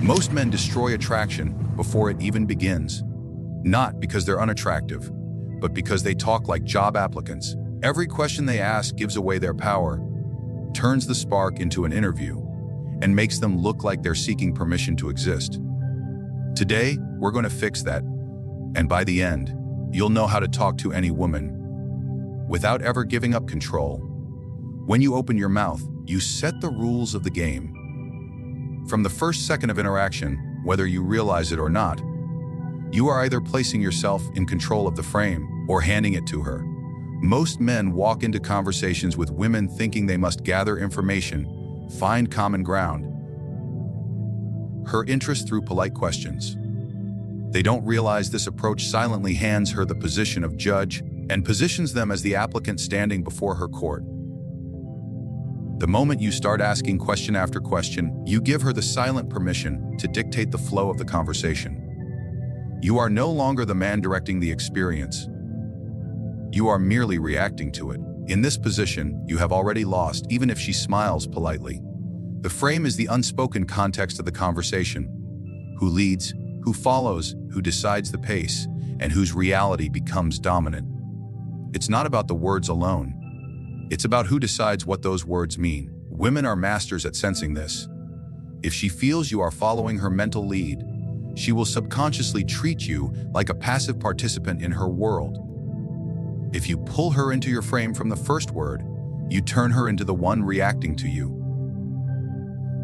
Most men destroy attraction before it even begins. Not because they're unattractive, but because they talk like job applicants. Every question they ask gives away their power, turns the spark into an interview, and makes them look like they're seeking permission to exist. Today, we're going to fix that, and by the end, you'll know how to talk to any woman without ever giving up control. When you open your mouth, you set the rules of the game. From the first second of interaction, whether you realize it or not, you are either placing yourself in control of the frame or handing it to her. Most men walk into conversations with women thinking they must gather information, find common ground, her interest through polite questions. They don't realize this approach silently hands her the position of judge and positions them as the applicant standing before her court. The moment you start asking question after question, you give her the silent permission to dictate the flow of the conversation. You are no longer the man directing the experience. You are merely reacting to it. In this position, you have already lost, even if she smiles politely. The frame is the unspoken context of the conversation. Who leads, who follows, who decides the pace, and whose reality becomes dominant. It's not about the words alone. It's about who decides what those words mean. Women are masters at sensing this. If she feels you are following her mental lead, she will subconsciously treat you like a passive participant in her world. If you pull her into your frame from the first word, you turn her into the one reacting to you.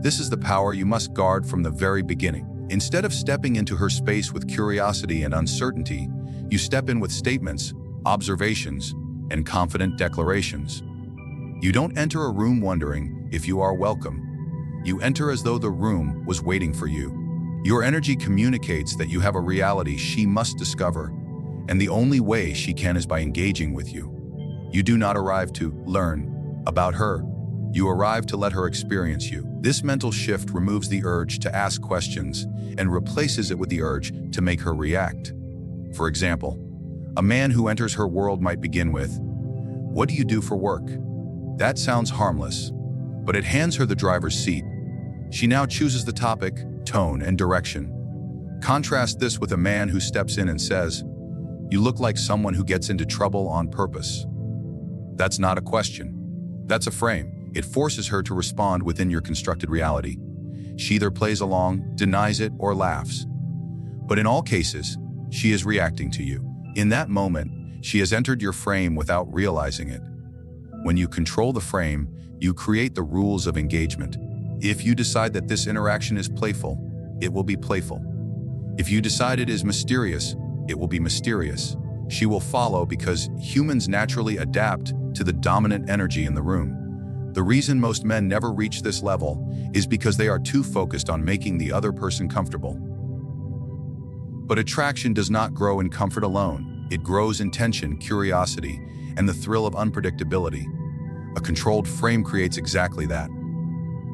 This is the power you must guard from the very beginning. Instead of stepping into her space with curiosity and uncertainty, you step in with statements, observations, and confident declarations. You don't enter a room wondering if you are welcome. You enter as though the room was waiting for you. Your energy communicates that you have a reality she must discover, and the only way she can is by engaging with you. You do not arrive to learn about her. You arrive to let her experience you. This mental shift removes the urge to ask questions and replaces it with the urge to make her react. For example, a man who enters her world might begin with, "What do you do for work?" That sounds harmless, but it hands her the driver's seat. She now chooses the topic, tone, and direction. Contrast this with a man who steps in and says, "You look like someone who gets into trouble on purpose." That's not a question. That's a frame. It forces her to respond within your constructed reality. She either plays along, denies it, or laughs. But in all cases, she is reacting to you. In that moment, she has entered your frame without realizing it. When you control the frame, you create the rules of engagement. If you decide that this interaction is playful, it will be playful. If you decide it is mysterious, it will be mysterious. She will follow because humans naturally adapt to the dominant energy in the room. The reason most men never reach this level is because they are too focused on making the other person comfortable. But attraction does not grow in comfort alone. It grows in tension, curiosity, and the thrill of unpredictability. A controlled frame creates exactly that.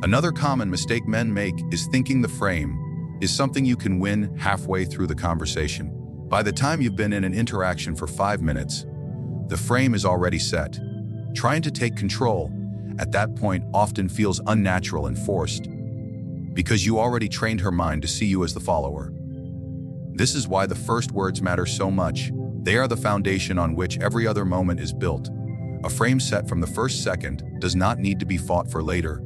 Another common mistake men make is thinking the frame is something you can win halfway through the conversation. By the time you've been in an interaction for 5 minutes, the frame is already set. Trying to take control at that point often feels unnatural and forced, because you already trained her mind to see you as the follower. This is why the first words matter so much. They are the foundation on which every other moment is built. A frame set from the first second does not need to be fought for later.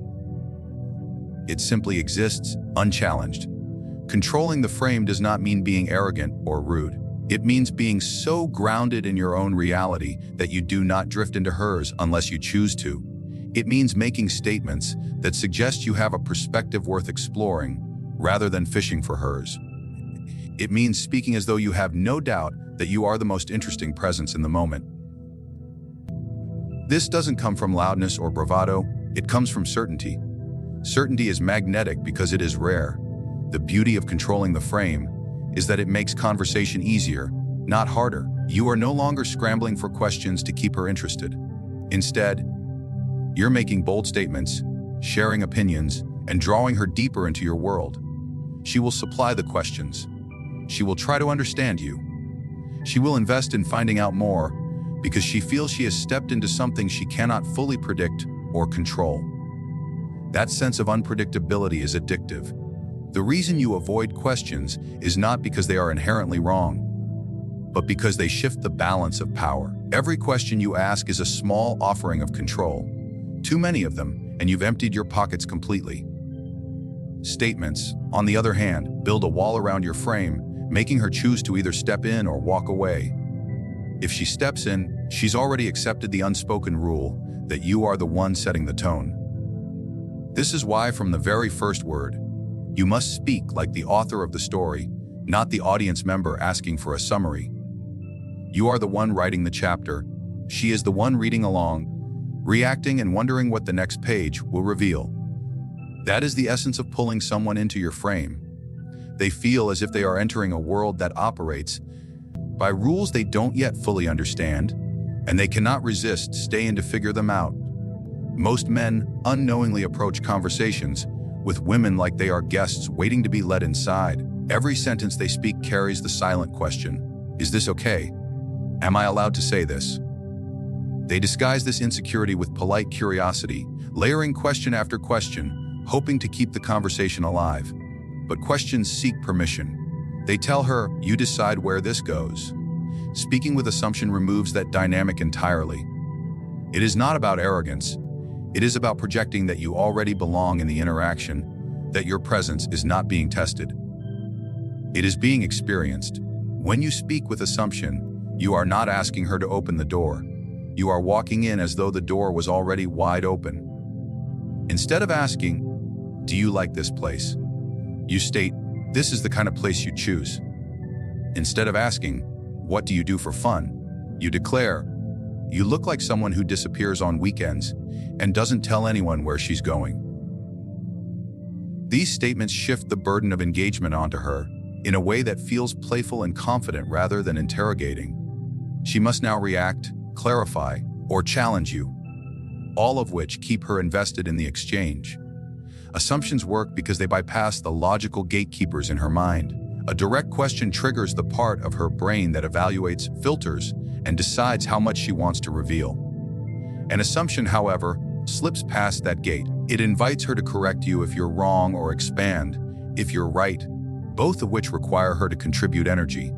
It simply exists, unchallenged. Controlling the frame does not mean being arrogant or rude. It means being so grounded in your own reality that you do not drift into hers unless you choose to. It means making statements that suggest you have a perspective worth exploring rather than fishing for hers. It means speaking as though you have no doubt that you are the most interesting presence in the moment. This doesn't come from loudness or bravado, it comes from certainty. Certainty is magnetic because it is rare. The beauty of controlling the frame is that it makes conversation easier, not harder. You are no longer scrambling for questions to keep her interested. Instead, you're making bold statements, sharing opinions, and drawing her deeper into your world. She will supply the questions. She will try to understand you. She will invest in finding out more because she feels she has stepped into something she cannot fully predict or control. That sense of unpredictability is addictive. The reason you avoid questions is not because they are inherently wrong, but because they shift the balance of power. Every question you ask is a small offering of control. Too many of them, and you've emptied your pockets completely. Statements, on the other hand, build a wall around your frame, making her choose to either step in or walk away. If she steps in, she's already accepted the unspoken rule that you are the one setting the tone. This is why from the very first word, you must speak like the author of the story, not the audience member asking for a summary. You are the one writing the chapter. She is the one reading along, reacting and wondering what the next page will reveal. That is the essence of pulling someone into your frame. They feel as if they are entering a world that operates by rules they don't yet fully understand, and they cannot resist staying to figure them out. Most men unknowingly approach conversations with women like they are guests waiting to be let inside. Every sentence they speak carries the silent question, is this okay? Am I allowed to say this? They disguise this insecurity with polite curiosity, layering question after question, hoping to keep the conversation alive. But questions seek permission. They tell her, you decide where this goes. Speaking with assumption removes that dynamic entirely. It is not about arrogance. It is about projecting that you already belong in the interaction, that your presence is not being tested. It is being experienced. When you speak with assumption, you are not asking her to open the door. You are walking in as though the door was already wide open. Instead of asking, do you like this place? You state, this is the kind of place you choose. Instead of asking, what do you do for fun? You declare, you look like someone who disappears on weekends and doesn't tell anyone where she's going. These statements shift the burden of engagement onto her in a way that feels playful and confident rather than interrogating. She must now react, clarify, or challenge you, all of which keep her invested in the exchange. Assumptions work because they bypass the logical gatekeepers in her mind. A direct question triggers the part of her brain that evaluates, filters, and decides how much she wants to reveal. An assumption, however, slips past that gate. It invites her to correct you if you're wrong or expand if you're right, both of which require her to contribute energy.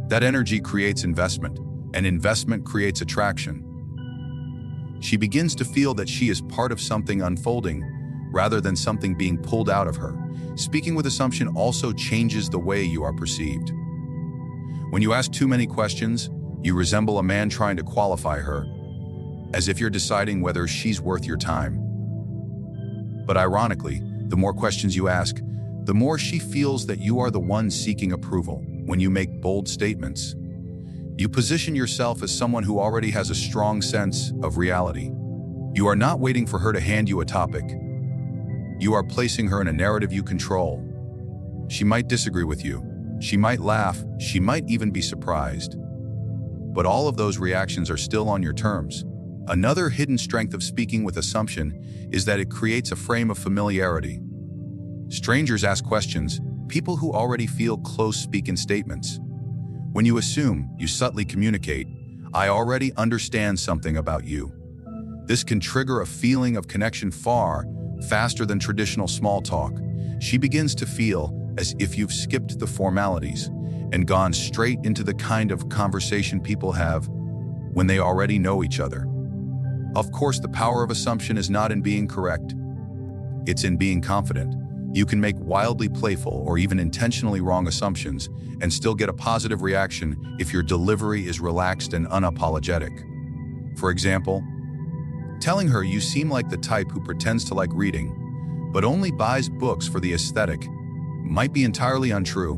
That energy creates investment, and investment creates attraction. She begins to feel that she is part of something unfolding rather than something being pulled out of her. Speaking with assumption also changes the way you are perceived. When you ask too many questions, you resemble a man trying to qualify her, as if you're deciding whether she's worth your time. But ironically, the more questions you ask, the more she feels that you are the one seeking approval. When you make bold statements, you position yourself as someone who already has a strong sense of reality. You are not waiting for her to hand you a topic. You are placing her in a narrative you control. She might disagree with you. She might laugh. She might even be surprised. But all of those reactions are still on your terms. Another hidden strength of speaking with assumption is that it creates a frame of familiarity. Strangers ask questions. People who already feel close speak in statements. When you assume, you subtly communicate, I already understand something about you. This can trigger a feeling of connection far faster than traditional small talk. She begins to feel as if you've skipped the formalities and gone straight into the kind of conversation people have when they already know each other. Of course, the power of assumption is not in being correct. It's in being confident. You can make wildly playful or even intentionally wrong assumptions and still get a positive reaction if your delivery is relaxed and unapologetic. For example, telling her you seem like the type who pretends to like reading, but only buys books for the aesthetic, might be entirely untrue,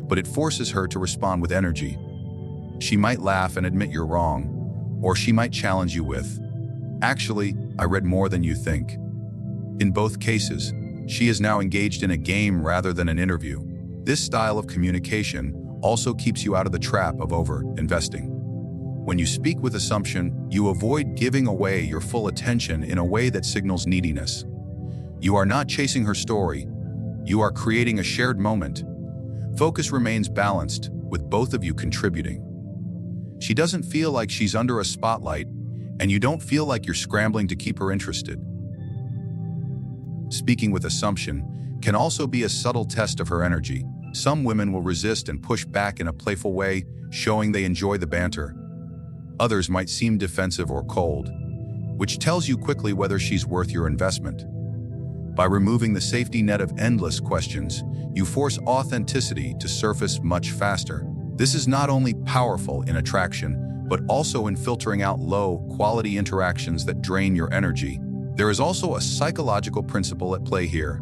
but it forces her to respond with energy. She might laugh and admit you're wrong, or she might challenge you with, actually, I read more than you think. In both cases, she is now engaged in a game rather than an interview. This style of communication also keeps you out of the trap of over-investing. When you speak with assumption, you avoid giving away your full attention in a way that signals neediness. You are not chasing her story. You are creating a shared moment. Focus remains balanced, with both of you contributing. She doesn't feel like she's under a spotlight, and you don't feel like you're scrambling to keep her interested. Speaking with assumption can also be a subtle test of her energy. Some women will resist and push back in a playful way, showing they enjoy the banter. Others might seem defensive or cold, which tells you quickly whether she's worth your investment. By removing the safety net of endless questions, you force authenticity to surface much faster. This is not only powerful in attraction, but also in filtering out low-quality interactions that drain your energy. There is also a psychological principle at play here.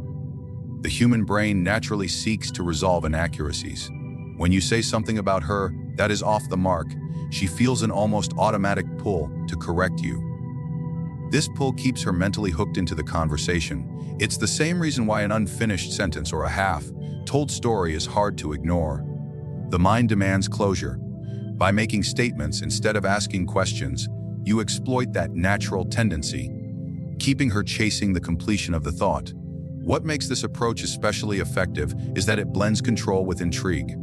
The human brain naturally seeks to resolve inaccuracies. When you say something about her that is off the mark, she feels an almost automatic pull to correct you. This pull keeps her mentally hooked into the conversation. It's the same reason why an unfinished sentence or a half-told story is hard to ignore. The mind demands closure. By making statements instead of asking questions, you exploit that natural tendency, keeping her chasing the completion of the thought. What makes this approach especially effective is that it blends control with intrigue.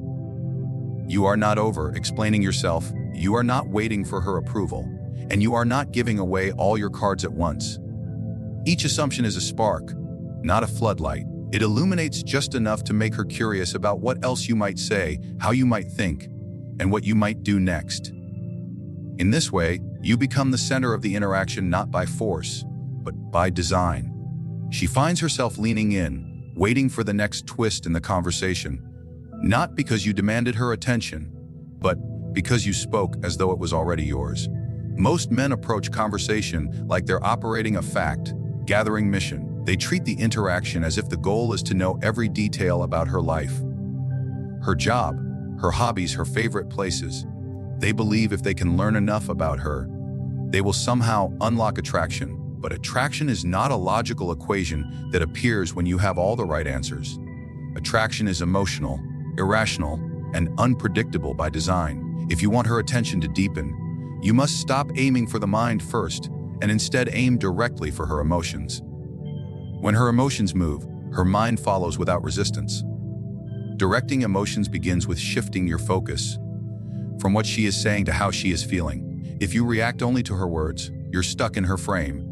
You are not over-explaining yourself, you are not waiting for her approval, and you are not giving away all your cards at once. Each assumption is a spark, not a floodlight. It illuminates just enough to make her curious about what else you might say, how you might think, and what you might do next. In this way, you become the center of the interaction not by force, but by design. She finds herself leaning in, waiting for the next twist in the conversation, not because you demanded her attention, but because you spoke as though it was already yours. Most men approach conversation like they're operating a fact-gathering mission. They treat the interaction as if the goal is to know every detail about her life, her job, her hobbies, her favorite places. They believe if they can learn enough about her, they will somehow unlock attraction. But attraction is not a logical equation that appears when you have all the right answers. Attraction is emotional, irrational, and unpredictable by design. If you want her attention to deepen, you must stop aiming for the mind first and instead aim directly for her emotions. When her emotions move, her mind follows without resistance. Directing emotions begins with shifting your focus from what she is saying to how she is feeling. If you react only to her words, you're stuck in her frame,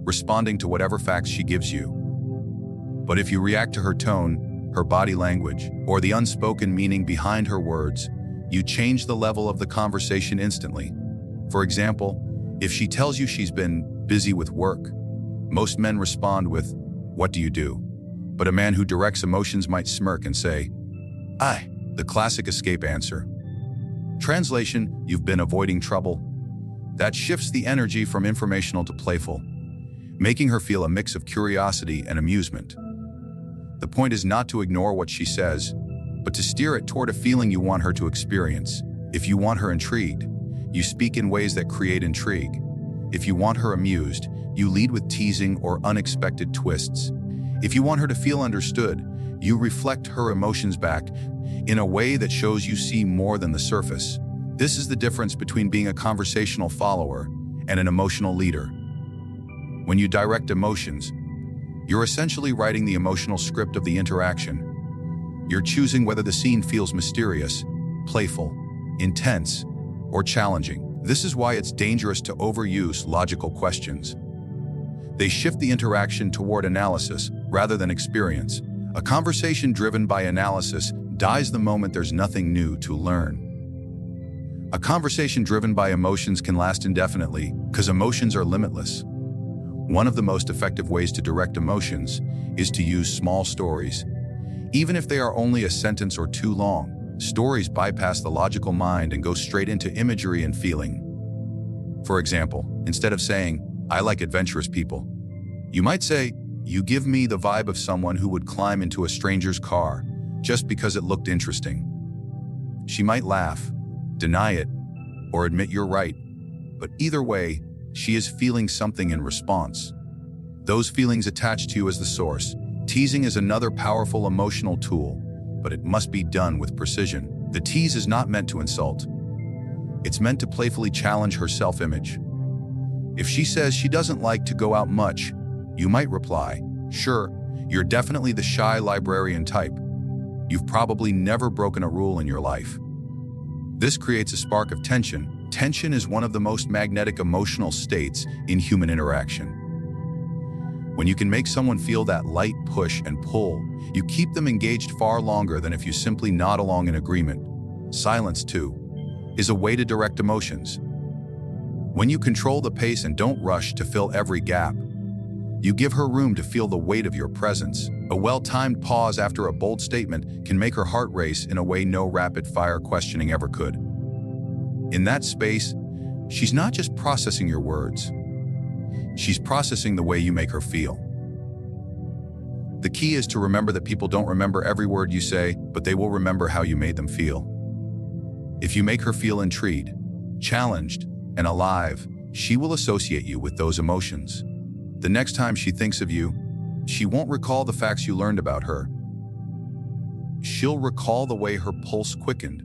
responding to whatever facts she gives you. But if you react to her tone, her body language, or the unspoken meaning behind her words, you change the level of the conversation instantly. For example, if she tells you she's been busy with work, most men respond with, "What do you do?" But a man who directs emotions might smirk and say, "Aye," the classic escape answer. Translation, you've been avoiding trouble. That shifts the energy from informational to playful, making her feel a mix of curiosity and amusement. The point is not to ignore what she says, but to steer it toward a feeling you want her to experience. If you want her intrigued, you speak in ways that create intrigue. If you want her amused, you lead with teasing or unexpected twists. If you want her to feel understood, you reflect her emotions back in a way that shows you see more than the surface. This is the difference between being a conversational follower and an emotional leader. When you direct emotions, you're essentially writing the emotional script of the interaction. You're choosing whether the scene feels mysterious, playful, intense, or challenging. This is why it's dangerous to overuse logical questions. They shift the interaction toward analysis rather than experience. A conversation driven by analysis dies the moment there's nothing new to learn. A conversation driven by emotions can last indefinitely because emotions are limitless. One of the most effective ways to direct emotions is to use small stories. Even if they are only a sentence or two long, stories bypass the logical mind and go straight into imagery and feeling. For example, instead of saying, "I like adventurous people," you might say, "You give me the vibe of someone who would climb into a stranger's car just because it looked interesting." She might laugh, deny it, or admit you're right, but either way, she is feeling something in response. Those feelings attach to you as the source. Teasing is another powerful emotional tool, but it must be done with precision. The tease is not meant to insult. It's meant to playfully challenge her self-image. If she says she doesn't like to go out much, you might reply, "Sure, you're definitely the shy librarian type. You've probably never broken a rule in your life." This creates a spark of tension. Tension is one of the most magnetic emotional states in human interaction. When you can make someone feel that light push and pull. You keep them engaged far longer than if you simply nod along in agreement. Silence, too, is a way to direct emotions. When you control the pace and don't rush to fill every gap, you give her room to feel the weight of your presence. A well-timed pause after a bold statement can make her heart race in a way no rapid-fire questioning ever could. In that space, she's not just processing your words. She's processing the way you make her feel. The key is to remember that people don't remember every word you say, but they will remember how you made them feel. If you make her feel intrigued, challenged, and alive, she will associate you with those emotions. The next time she thinks of you, she won't recall the facts you learned about her. She'll recall the way her pulse quickened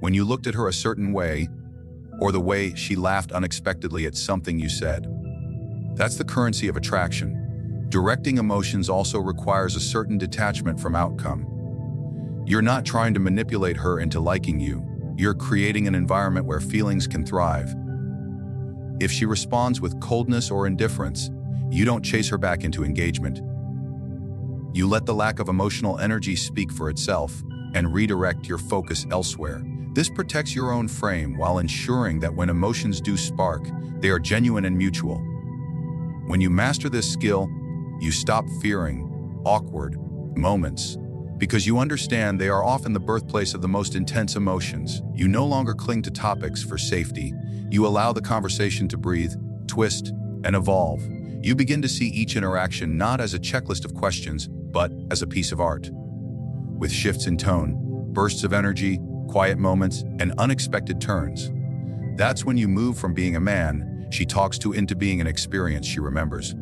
when you looked at her a certain way, or the way she laughed unexpectedly at something you said. That's the currency of attraction. Directing emotions also requires a certain detachment from outcome. You're not trying to manipulate her into liking you. You're creating an environment where feelings can thrive. If she responds with coldness or indifference, you don't chase her back into engagement. You let the lack of emotional energy speak for itself and redirect your focus elsewhere. This protects your own frame while ensuring that when emotions do spark, they are genuine and mutual. When you master this skill, you stop fearing awkward moments because you understand they are often the birthplace of the most intense emotions. You no longer cling to topics for safety. You allow the conversation to breathe, twist, and evolve. You begin to see each interaction not as a checklist of questions, but as a piece of art. With shifts in tone, bursts of energy, quiet moments, and unexpected turns. That's when you move from being a man she talks to into being an experience she remembers.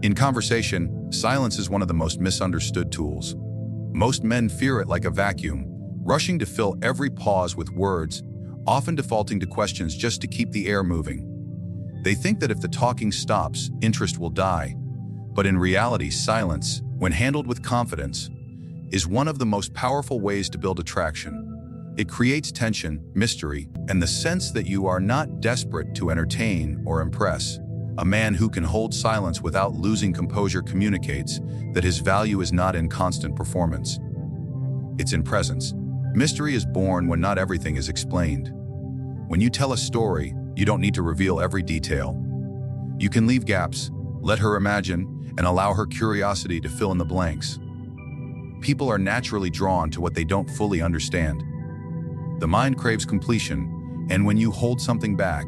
In conversation, silence is one of the most misunderstood tools. Most men fear it like a vacuum, rushing to fill every pause with words, often defaulting to questions just to keep the air moving. They think that if the talking stops, interest will die. But in reality, silence, when handled with confidence, is one of the most powerful ways to build attraction. It creates tension, mystery, and the sense that you are not desperate to entertain or impress. A man who can hold silence without losing composure communicates that his value is not in constant performance. It's in presence. Mystery is born when not everything is explained. When you tell a story, you don't need to reveal every detail. You can leave gaps, let her imagine, and allow her curiosity to fill in the blanks. People are naturally drawn to what they don't fully understand. The mind craves completion, and when you hold something back,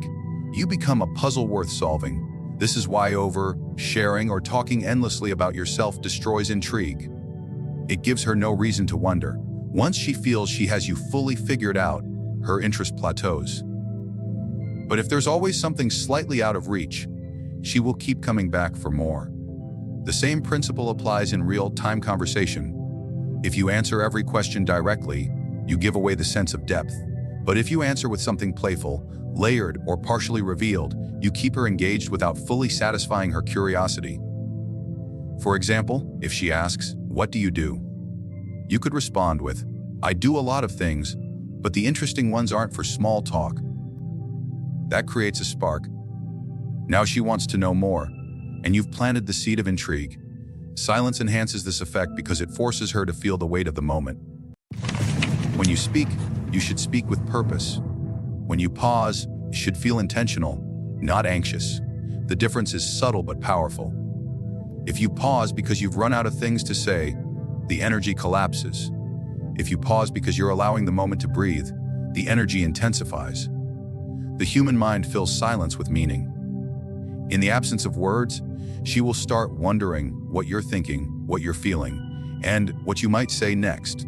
you become a puzzle worth solving. This is why over-sharing or talking endlessly about yourself destroys intrigue. It gives her no reason to wonder. Once she feels she has you fully figured out, her interest plateaus. But if there's always something slightly out of reach, she will keep coming back for more. The same principle applies in real-time conversation. If you answer every question directly, you give away the sense of depth. But if you answer with something playful, layered, or partially revealed, you keep her engaged without fully satisfying her curiosity. For example, if she asks, "What do you do?" you could respond with, "I do a lot of things, but the interesting ones aren't for small talk." That creates a spark. Now she wants to know more, and you've planted the seed of intrigue. Silence enhances this effect because it forces her to feel the weight of the moment. When you speak, you should speak with purpose. When you pause, you should feel intentional, not anxious. The difference is subtle but powerful. If you pause because you've run out of things to say, the energy collapses. If you pause because you're allowing the moment to breathe, the energy intensifies. The human mind fills silence with meaning. In the absence of words, she will start wondering what you're thinking, what you're feeling, and what you might say next.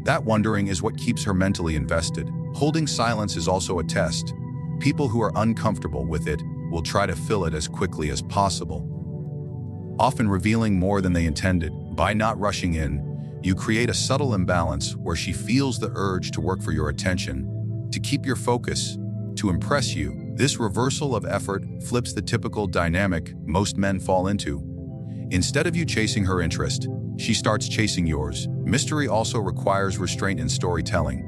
That wondering is what keeps her mentally invested. Holding silence is also a test. People who are uncomfortable with it will try to fill it as quickly as possible, often revealing more than they intended. By not rushing in, you create a subtle imbalance where she feels the urge to work for your attention, to keep your focus, to impress you. This reversal of effort flips the typical dynamic most men fall into. Instead of you chasing her interest, she starts chasing yours. Mystery also requires restraint in storytelling.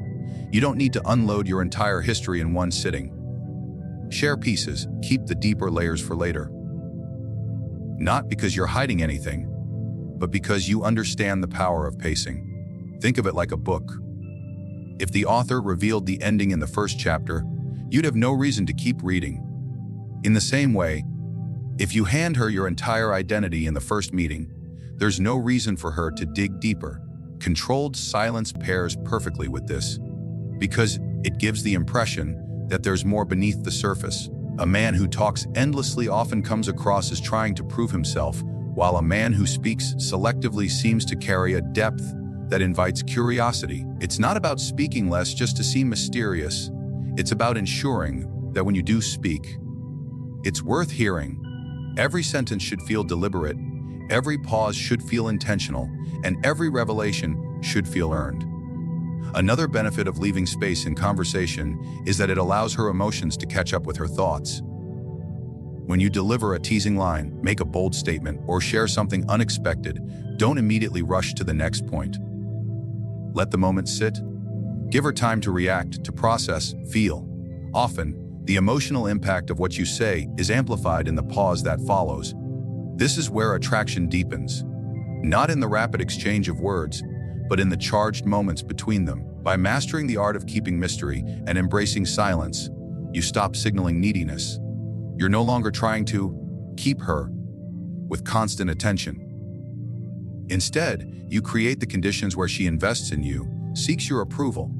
You don't need to unload your entire history in one sitting. Share pieces, keep the deeper layers for later. Not because you're hiding anything, but because you understand the power of pacing. Think of it like a book. If the author revealed the ending in the first chapter, you'd have no reason to keep reading. In the same way, if you hand her your entire identity in the first meeting, there's no reason for her to dig deeper. Controlled silence pairs perfectly with this, because it gives the impression that there's more beneath the surface. A man who talks endlessly often comes across as trying to prove himself, while a man who speaks selectively seems to carry a depth that invites curiosity. It's not about speaking less just to seem mysterious. It's about ensuring that when you do speak, it's worth hearing. Every sentence should feel deliberate, every pause should feel intentional, and every revelation should feel earned. Another benefit of leaving space in conversation is that it allows her emotions to catch up with her thoughts. When you deliver a teasing line, make a bold statement, or share something unexpected, don't immediately rush to the next point. Let the moment sit. Give her time to react, to process, feel. Often, the emotional impact of what you say is amplified in the pause that follows. This is where attraction deepens, not in the rapid exchange of words, but in the charged moments between them. By mastering the art of keeping mystery and embracing silence, you stop signaling neediness. You're no longer trying to keep her with constant attention. Instead, you create the conditions where she invests in you, seeks your approval,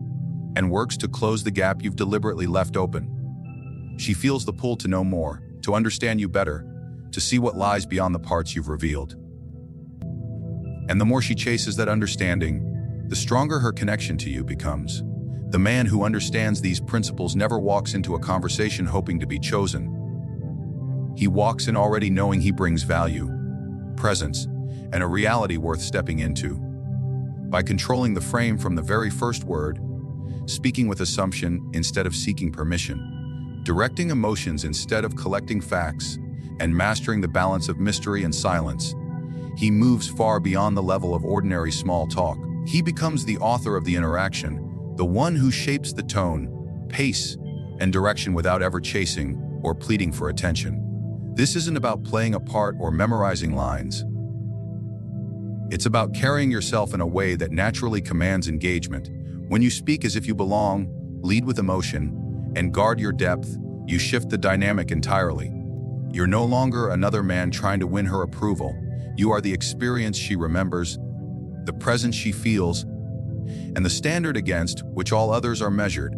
and works to close the gap you've deliberately left open. She feels the pull to know more, to understand you better, to see what lies beyond the parts you've revealed. And the more she chases that understanding, the stronger her connection to you becomes. The man who understands these principles never walks into a conversation hoping to be chosen. He walks in already knowing he brings value, presence, and a reality worth stepping into. By controlling the frame from the very first word, speaking with assumption instead of seeking permission, directing emotions instead of collecting facts, and mastering the balance of mystery and silence, he moves far beyond the level of ordinary small talk. He becomes the author of the interaction, the one who shapes the tone, pace, and direction without ever chasing or pleading for attention. This isn't about playing a part or memorizing lines. It's about carrying yourself in a way that naturally commands engagement. When you speak as if you belong, lead with emotion, and guard your depth, you shift the dynamic entirely. You're no longer another man trying to win her approval. You are the experience she remembers, the presence she feels, and the standard against which all others are measured.